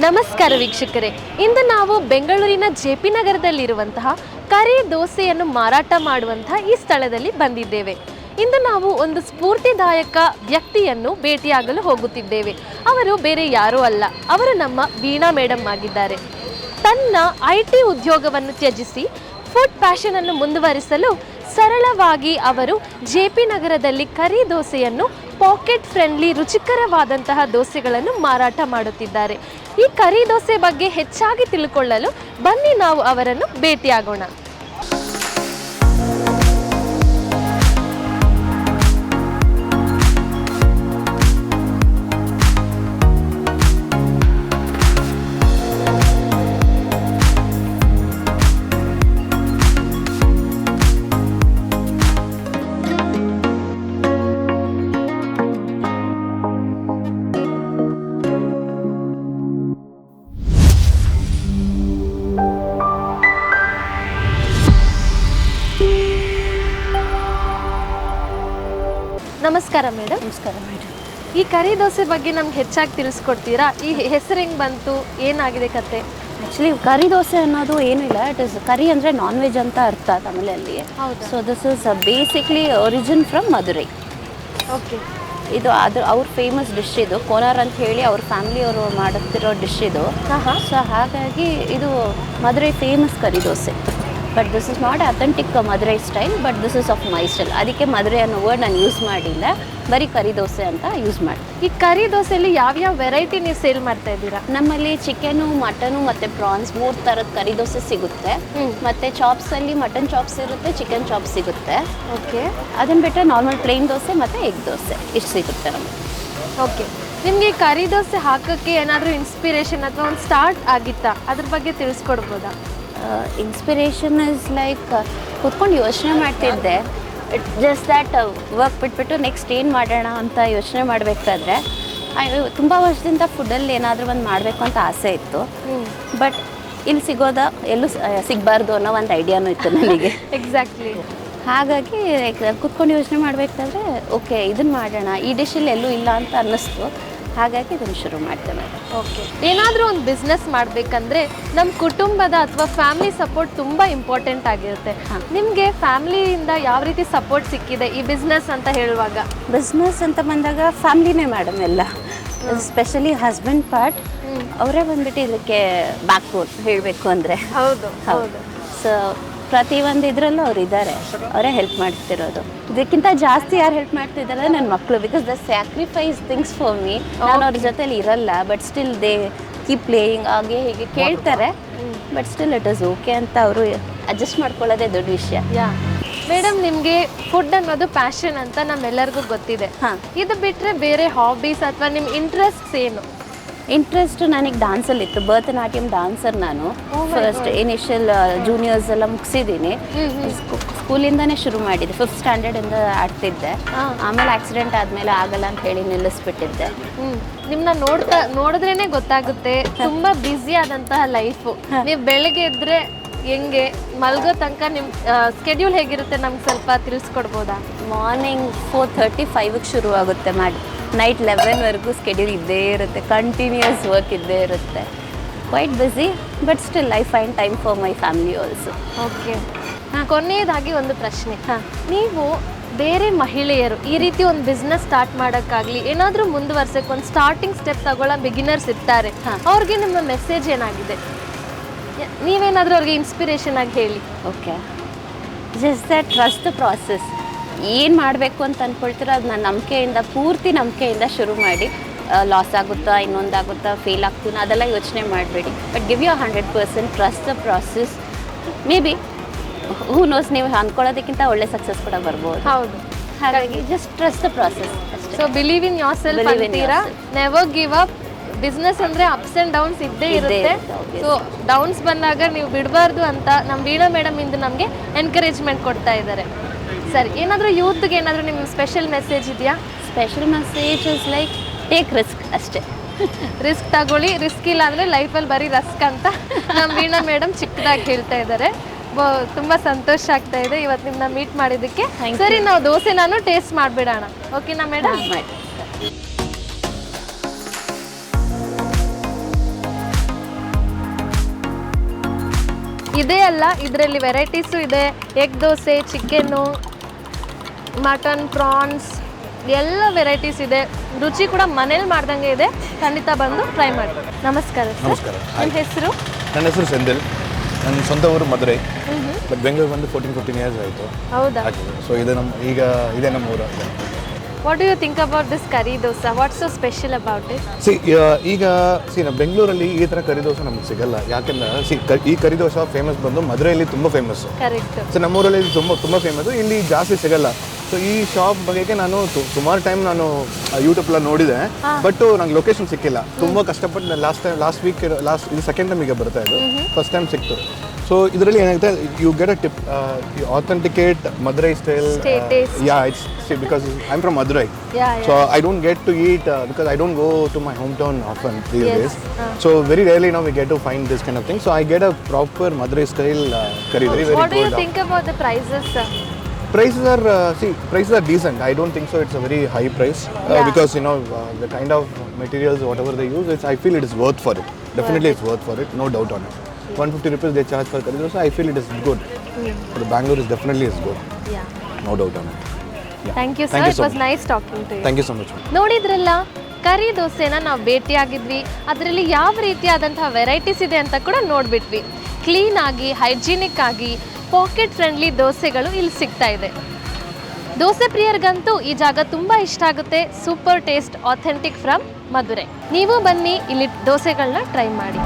ನಮಸ್ಕಾರ ವೀಕ್ಷಕರೇ, ಇಂದು ನಾವು ಬೆಂಗಳೂರಿನ ಜೆಪಿ ನಗರದಲ್ಲಿರುವಂತಹ ಕರಿ ದೋಸೆಯನ್ನು ಮಾರಾಟ ಮಾಡುವಂತಹ ಈ ಸ್ಥಳದಲ್ಲಿ ಬಂದಿದ್ದೇವೆ. ಇಂದು ನಾವು ಒಂದು ಸ್ಫೂರ್ತಿದಾಯಕ ವ್ಯಕ್ತಿಯನ್ನು ಭೇಟಿಯಾಗಲು ಹೋಗುತ್ತಿದ್ದೇವೆ. ಅವರು ಬೇರೆ ಯಾರೂ ಅಲ್ಲ, ಅವರು ನಮ್ಮ ವೀಣಾ ಮೇಡಮ್ ಆಗಿದ್ದಾರೆ. ತನ್ನ IT ಉದ್ಯೋಗವನ್ನು ತ್ಯಜಿಸಿ ಫುಡ್ ಪ್ಯಾಷನ್ ಅನ್ನು ಮುಂದುವರಿಸಲು ಸರಳವಾಗಿ ಅವರು ಜೆಪಿ ನಗರದಲ್ಲಿ ಕರಿ ದೋಸೆಯನ್ನು ಪಾಕೆಟ್ ಫ್ರೆಂಡ್ಲಿ ರುಚಿಕರವಾದಂತಹ ದೋಸೆಗಳನ್ನು ಮಾರಾಟ ಮಾಡುತ್ತಿದ್ದಾರೆ. ಈ ಕರಿ ದೋಸೆ ಬಗ್ಗೆ ಹೆಚ್ಚಾಗಿ ತಿಳ್ಕೊಳ್ಳಲು ಬನ್ನಿ ನಾವು ಅವರನ್ನು ಭೇಟಿಯಾಗೋಣ. ನಮಸ್ಕಾರ ಮೇಡಮ್. ನಮಸ್ಕಾರ ಮೇಡಮ್. ಈ ಕರಿ ದೋಸೆ ಬಗ್ಗೆ ನಮ್ಗೆ ಹೆಚ್ಚಾಗಿ ತಿಳಿಸ್ಕೊಡ್ತೀರಾ? ಈ ಹೆಸರು ಹೆಂಗೆ ಬಂತು, ಏನಾಗಿದೆ ಕತೆ? ಆ್ಯಕ್ಚುಲಿ ಕರಿ ದೋಸೆ ಅನ್ನೋದು ಏನೂ ಇಲ್ಲ. ಇಟ್ ಇಸ್ ಕರಿ ಅಂದರೆ ನಾನ್ ವೆಜ್ ಅಂತ ಅರ್ಥ ತಮಿಳಲ್ಲಿ. ಹೌದು. So this is basically origin from Madurai. Okay. ಇದು ಅವ್ರ ಫೇಮಸ್ ಡಿಶ್ ಇದು. ಕೋಲಾರ್ ಅಂತ ಹೇಳಿ ಅವ್ರ ಫ್ಯಾಮಿಲಿಯವರು ಮಾಡುತ್ತಿರೋ ಡಿಶ್ ಇದು. ಸೊ ಹಾಗಾಗಿ ಇದು Madurai famous curry dosa. But this is not authentic Madurai style, but this is of my style. ಅದಕ್ಕೆ ಮಧುರೈ ಅನ್ನೋ ವರ್ಡ್ ನಾನು ಯೂಸ್ ಮಾಡಿಲ್ಲ, ಬರೀ ಕರಿ ದೋಸೆ ಅಂತ ಯೂಸ್ ಮಾಡಿ. ಈ ಕರಿ ದೋಸೆಯಲ್ಲಿ ಯಾವ್ಯಾವ ವೆರೈಟಿ ನೀವು ಸೇಲ್ ಮಾಡ್ತಾ ಇದ್ದೀರಾ? ನಮ್ಮಲ್ಲಿ ಚಿಕನು, ಮಟನು ಮತ್ತು ಪ್ರಾನ್ಸ್ 3 ಥರದ ಕರಿ ದೋಸೆ ಸಿಗುತ್ತೆ. ಮತ್ತು ಚಾಪ್ಸಲ್ಲಿ ಮಟನ್ ಚಾಪ್ಸ್ ಇರುತ್ತೆ, ಚಿಕನ್ ಚಾಪ್ಸ್ ಸಿಗುತ್ತೆ. ಓಕೆ. ಅದನ್ನು ಬಿಟ್ಟರೆ ನಾರ್ಮಲ್ ಪ್ಲೇನ್ ದೋಸೆ ಮತ್ತು ಎಗ್ ದೋಸೆ ಇಷ್ಟು ಸಿಗುತ್ತೆ ನಮಗೆ. ಓಕೆ. ನಿಮಗೆ ಕರಿ ದೋಸೆ ಹಾಕೋಕ್ಕೆ ಏನಾದರೂ ಇನ್ಸ್ಪಿರೇಷನ್ ಅಥವಾ ಒಂದು ಸ್ಟಾರ್ಟ್ ಆಗಿತ್ತಾ? ಅದ್ರ ಬಗ್ಗೆ ತಿಳಿಸ್ಕೊಡ್ಬೋದಾ? ಇನ್ಸ್ಪಿರೇಷನ್ ಇಸ್ ಲೈಕ್ ಕೂತ್ಕೊಂಡು ಯೋಚನೆ ಮಾಡ್ತಿದ್ದೆ. ಇಟ್ ಜಸ್ಟ್ ದ್ಯಾಟ್ ವರ್ಕ್ ಬಿಟ್ಬಿಟ್ಟು ನೆಕ್ಸ್ಟ್ ಏನು ಮಾಡೋಣ ಅಂತ ಯೋಚನೆ ಮಾಡಬೇಕಾದ್ರೆ ತುಂಬ ವರ್ಷದಿಂದ ಫುಡ್ಡಲ್ಲಿ ಏನಾದರೂ ಒಂದು ಮಾಡಬೇಕು ಅಂತ ಆಸೆ ಇತ್ತು. ಬಟ್ ಇಲ್ಲಿ ಸಿಗೋದ ಎಲ್ಲೂ ಸಿಗಬಾರ್ದು ಅನ್ನೋ ಒಂದು ಐಡಿಯಾನೂ ಇತ್ತು ನನಗೆ. ಎಕ್ಸಾಕ್ಟ್ಲಿ. ಹಾಗಾಗಿ ಕೂತ್ಕೊಂಡು ಯೋಚನೆ ಮಾಡಬೇಕಾದ್ರೆ ಓಕೆ ಇದನ್ನು ಮಾಡೋಣ, ಈ ಡಿಶಲ್ಲಿ ಎಲ್ಲೂ ಇಲ್ಲ ಅಂತ ಅನ್ನಿಸ್ತು. ಹಾಗಾಗಿ ಇದನ್ನು ಶುರು ಮಾಡ್ತೇನೆ. ಓಕೆ. ಏನಾದರೂ ಒಂದು ಬಿಸ್ನೆಸ್ ಮಾಡಬೇಕಂದ್ರೆ ನಮ್ಮ ಕುಟುಂಬದ ಅಥವಾ ಫ್ಯಾಮಿಲಿ ಸಪೋರ್ಟ್ ತುಂಬ ಇಂಪಾರ್ಟೆಂಟ್ ಆಗಿರುತ್ತೆ. ನಿಮಗೆ ಫ್ಯಾಮಿಲಿಯಿಂದ ಯಾವ ರೀತಿ ಸಪೋರ್ಟ್ ಸಿಕ್ಕಿದೆ ಈ ಬಿಸ್ನೆಸ್ ಅಂತ ಹೇಳುವಾಗ? ಬಿಸ್ನೆಸ್ ಅಂತ ಬಂದಾಗ ಫ್ಯಾಮಿಲಿನೇ ಮೇಡಮ್ ಎಲ್ಲ, ಸ್ಪೆಷಲಿ ಹಸ್ಬೆಂಡ್ ಪಾರ್ಟ್. ಅವರೇ ಬಂದ್ಬಿಟ್ಟು ಇದಕ್ಕೆ ಬ್ಯಾಕ್ ಬೋನ್ ಹೇಳಬೇಕು ಅಂದರೆ. ಹೌದು ಹೌದು. ಸೊ ಪ್ರತಿಯೊಂದು ಇದರಲ್ಲೂ ಅವ್ರು ಇದ್ದಾರೆ, ಅವರೇ ಹೆಲ್ಪ್ ಮಾಡ್ತಿರೋದು. ಇದಕ್ಕಿಂತ ಜಾಸ್ತಿ ಯಾರು ಹೆಲ್ಪ್ ಮಾಡ್ತಿದ್ದಾರೆ ನನ್ನ ಮಕ್ಕಳು. Because the sacrifice things for me. ನಾನು ಅವ್ರ ಜೊತೆಲಿ ಇರಲ್ಲ, but still they keep playing ಹಾಗೆ ಹೀಗೆ ಕೇಳ್ತಾರೆ. But still it is okay ಅಂತ ಅವರು ಅಡ್ಜಸ್ಟ್ ಮಾಡ್ಕೊಳ್ಳೋದೇ ದೊಡ್ಡ ವಿಷಯ. ಮೇಡಮ್, ನಿಮಗೆ ಫುಡ್ ಅನ್ನೋದು ಪ್ಯಾಷನ್ ಅಂತ ನಮ್ಮೆಲ್ಲರಿಗೂ ಗೊತ್ತಿದೆ. ಇದು ಬಿಟ್ಟರೆ ಬೇರೆ ಹಾಬೀಸ್ ಅಥವಾ ನಿಮ್ಮ ಇಂಟ್ರೆಸ್ಟ್ಸ್ ಏನು? ಇಂಟ್ರೆಸ್ಟ್ ನನಗೆ ಡ್ಯಾನ್ಸಲ್ಲಿತ್ತು. ಭರತನಾಟ್ಯಂ ಡ್ಯಾನ್ಸರ್ ನಾನು. ಫಸ್ಟ್ ಇನಿಷಿಯಲ್ ಜೂನಿಯರ್ಸ್ ಎಲ್ಲ ಮುಗಿಸಿದ್ದೀನಿ. ಸ್ಕೂಲಿಂದನೇ ಶುರು ಮಾಡಿದ್ದೆ. 5th ಸ್ಟ್ಯಾಂಡರ್ಡಿಂದ ಆಡ್ತಿದ್ದೆ. ಆಮೇಲೆ ಆಕ್ಸಿಡೆಂಟ್ ಆದಮೇಲೆ ಆಗಲ್ಲ ಅಂತ ಹೇಳಿ ನಿಲ್ಲಿಸ್ಬಿಟ್ಟಿದ್ದೆ. ನಿಮ್ಮನ್ನ ನೋಡಿದ್ರೇ ಗೊತ್ತಾಗುತ್ತೆ ತುಂಬ ಬ್ಯುಸಿ ಆದಂತಹ ಲೈಫು. ನೀವು ಬೆಳಗ್ಗೆ ಎದ್ರೆ ಹೆಂಗೆ ಮಲ್ಗೋ ತನಕ ನಿಮ್ಮ ಸ್ಕೆಡ್ಯೂಲ್ ಹೇಗಿರುತ್ತೆ ನಮ್ಗೆ ಸ್ವಲ್ಪ ತಿಳಿಸ್ಕೊಡ್ಬೋದಾ? ಮಾರ್ನಿಂಗ್ 4:35ಗೆ ಶುರು ಆಗುತ್ತೆ ಮಾಡಿ, ನೈಟ್ 11ವರೆಗೂ ಸ್ಕೆಡ್ಯೂಲ್ ಇದ್ದೇ ಇರುತ್ತೆ. ಕಂಟಿನ್ಯೂಸ್ ವರ್ಕ್ ಇದ್ದೇ ಇರುತ್ತೆ. Quite busy, but still I find time for my family also. Okay. ಕೊನೆಯದಾಗಿ ಒಂದು ಪ್ರಶ್ನೆ. ನೀವು ಬೇರೆ ಮಹಿಳೆಯರು ಈ ರೀತಿ ಒಂದು ಬಿಸ್ನೆಸ್ ಸ್ಟಾರ್ಟ್ ಮಾಡೋಕ್ಕಾಗಲಿ ಏನಾದರೂ ಮುಂದುವರ್ಸೋಕ್ಕೆ ಒಂದು ಸ್ಟಾರ್ಟಿಂಗ್ ಸ್ಟೆಪ್ ತಗೊಳ್ಳೋ ಬಿಗಿನರ್ಸ್ ಇರ್ತಾರೆ, ಅವ್ರಿಗೆ ನಿಮ್ಮ ಮೆಸೇಜ್ ಏನಾಗಿದೆ? ನೀವೇನಾದರೂ ಅವ್ರಿಗೆ ಇನ್ಸ್ಪಿರೇಷನ್ ಆಗಿ ಹೇಳಿ. Okay. Just that trust the process. ಏನು ಮಾಡಬೇಕು ಅಂತ ಅಂದ್ಕೊಳ್ತೀರೋ ಅದು ನಾನು ನಂಬಿಕೆಯಿಂದ, ಪೂರ್ತಿ ನಂಬಿಕೆಯಿಂದ ಶುರು ಮಾಡಿ. ಲಾಸ್ ಆಗುತ್ತಾ, ಇನ್ನೊಂದಾಗುತ್ತಾ, ಫೇಲ್ ಆಗ್ತೀನೋ ಅದೆಲ್ಲ ಯೋಚನೆ ಮಾಡಬೇಡಿ. But give you 100%, trust the process. Maybe who knows, ನೀವು ಅಂದ್ಕೊಳ್ಳೋದಕ್ಕಿಂತ ಒಳ್ಳೆ ಸಕ್ಸಸ್ ಕೂಡ ಬರ್ಬೋದು. ಹೌದು. ಹಾಗಾಗಿ ಜಸ್ಟ್ ಟ್ರಸ್ಟ್ ದ ಪ್ರಾಸೆಸ್ ಅಷ್ಟೇ. So believe in yourself ಅಂತೀರಾ? Never give up. ಬಿಸ್ನೆಸ್ ಅಂದರೆ ಅಪ್ಸ್ ಆ್ಯಂಡ್ ಡೌನ್ಸ್ ಇದ್ದೇ ಇರುತ್ತೆ. ಸೊ ಡೌನ್ಸ್ ಬಂದಾಗ ನೀವು ಬಿಡಬಾರ್ದು ಅಂತ ನಮ್ಮ ವೀಣಾ ಮೇಡಮ್ ಇಂದು ನಮಗೆ ಎನ್ಕರೇಜ್ಮೆಂಟ್ ಕೊಡ್ತಾ ಇದ್ದಾರೆ. ಸರಿ, ಏನಾದರೂ ಯೂತ್ಗೆ ಏನಾದರೂ ನಿಮ್ಮ ಸ್ಪೆಷಲ್ ಮೆಸೇಜ್ ಇದೆಯಾ? Special message is like take risk ಅಷ್ಟೇ. ರಿಸ್ಕ್ ತಗೊಳ್ಳಿ, ರಿಸ್ಕ್ ಇಲ್ಲ ಅಂದರೆ ಲೈಫಲ್ಲಿ ಬರೀ ರಸ್ಕ್ ಅಂತ ನಮ್ಮ ವೀಣಾ ಮೇಡಮ್ ಚಿಕ್ಕದಾಗಿ ಹೇಳ್ತಾ ಇದ್ದಾರೆ. ತುಂಬ ಸಂತೋಷ ಆಗ್ತಾ ಇದೆ ಇವತ್ತು ನಿಮ್ಮನ್ನ ಮೀಟ್ ಮಾಡಿದ್ದಕ್ಕೆ. ಸರಿ, ನಾವು ದೋಸೆ ನಾನು ಟೇಸ್ಟ್ ಮಾಡಿಬಿಡೋಣ. ಓಕೆನಾ ಮೇಡಮ್? ಮಾಡಿ. ಇದೇ ಅಲ್ಲ, ಇದರಲ್ಲಿ ವೆರೈಟೀಸು ಇದೆ. Egg dosa, chicken, mutton, prawns ಎಲ್ಲ ವೆರೈಟೀಸ್ ಇದೆ. ರುಚಿ ಕೂಡ ಮನೇಲಿ ಮಾಡ್ದಂಗೆ ಇದೆ. ಖಂಡಿತ ಬಂದು ಟ್ರೈ ಮಾಡಿ. ನಮಸ್ಕಾರ ಸರ್. ನಮಸ್ಕಾರ. ನಿಮ್ಮ ಹೆಸರು? ನನ್ನ ಹೆಸರು ಸೆಂದಿಲ್. ನನ್ನ ಸ್ವಂತ ಊರು ಮಧುರೈ, ಬಟ್ ಬೆಂಗಳೂರು ಬಂದು 14-15 ಇಯರ್ಸ್ ಆಯಿತು. ಹೌದಾ? ಸೊ ಇದು ಇದೇ ನಮ್ಮ ಊರು. What do you think about this curry dosa? What's so special about it? ಈಗ ನಮ್ಮ ಬೆಂಗಳೂರಲ್ಲಿ ಈ ಥರ ಕರಿ ದೋಸೆ ನಮ್ಗೆ ಸಿಗಲ್ಲ. ಯಾಕೆಂದ್ರೆ ಈ ಕರಿ ದೋಸೆ ಫೇಮಸ್ ಬಂದು ಮಧುರೈಲಿ ತುಂಬ ಫೇಮಸ್ಸು. ಕರೆಕ್ಟ್. ಸೊ ನಮ್ಮೂರಲ್ಲಿ ತುಂಬ ಫೇಮಸ್ಸು, ಇಲ್ಲಿ ಜಾಸ್ತಿ ಸಿಗಲ್ಲ. ಸೊ ಈ ಶಾಪ್ ಬಗ್ಗೆ ನಾನು ಸುಮಾರು ಟೈಮ್ ನಾನು ಯೂಟ್ಯೂಬ್ಲ ನೋಡಿದೆ, ಬಟ್ ನಂಗೆ ಲೊಕೇಶನ್ ಸಿಕ್ಕಿಲ್ಲ. ತುಂಬ ಕಷ್ಟಪಟ್ಟು ಲಾಸ್ಟ್ ವೀಕ್ ಇದು ಸೆಕೆಂಡ್ ಟೈಮ್ ಈಗ ಬರ್ತಾ ಇದು, ಫಸ್ಟ್ ಟೈಮ್ ಸಿಕ್ತು. ಸೊ ಇದರಲ್ಲಿ ಏನಾಗುತ್ತೆ, you get a tip, authenticate Madurai style. It's because I am from Madurai. So I don't get to eat because I don't go to my hometown often these days. So very rarely now we get to find this kind of thing. So I get a proper Madurai style curry, very good. What do you think about the prices? Prices are decent. I don't think so it's a very high price because the kind of materials whatever they use, I feel it is worth for it. Definitely it's worth for it, no doubt on it. 150 rupees they charge for curry, so I feel it is good. For the Bangalore is definitely is good. Yeah. No doubt on it. Thank you sir. It was nice talking to you. Thank you so much. ನೋಡಿದ್ರಲ್ಲ, ಕರಿ ದೋಸೆನ ನಾವು ಭೇಟಿಯಾಗಿದ್ವಿ. ಅದರಲ್ಲಿ ಯಾವ ರೀತಿಯಾದಂತಹ varieties ಇದೆ ಅಂತ ಕೂಡ ನೋಡ್ಬಿಟ್ವಿ. Clean ಆಗಿ, hygienic ಆಗಿ, ಪಾಕೆಟ್ ಫ್ರೆಂಡ್ಲಿ ದೋಸೆಗಳು ಇಲ್ಲಿ ಸಿಗ್ತಾ ಇದೆ. ದೋಸೆ ಪ್ರಿಯರಿಗಂತೂ ಈ ಜಾಗ ತುಂಬ ಇಷ್ಟ ಆಗುತ್ತೆ. Super taste, authentic from Madurai. ನೀವು ಬನ್ನಿ, ಇಲ್ಲಿ ದೋಸೆಗಳನ್ನ ಟ್ರೈ ಮಾಡಿ.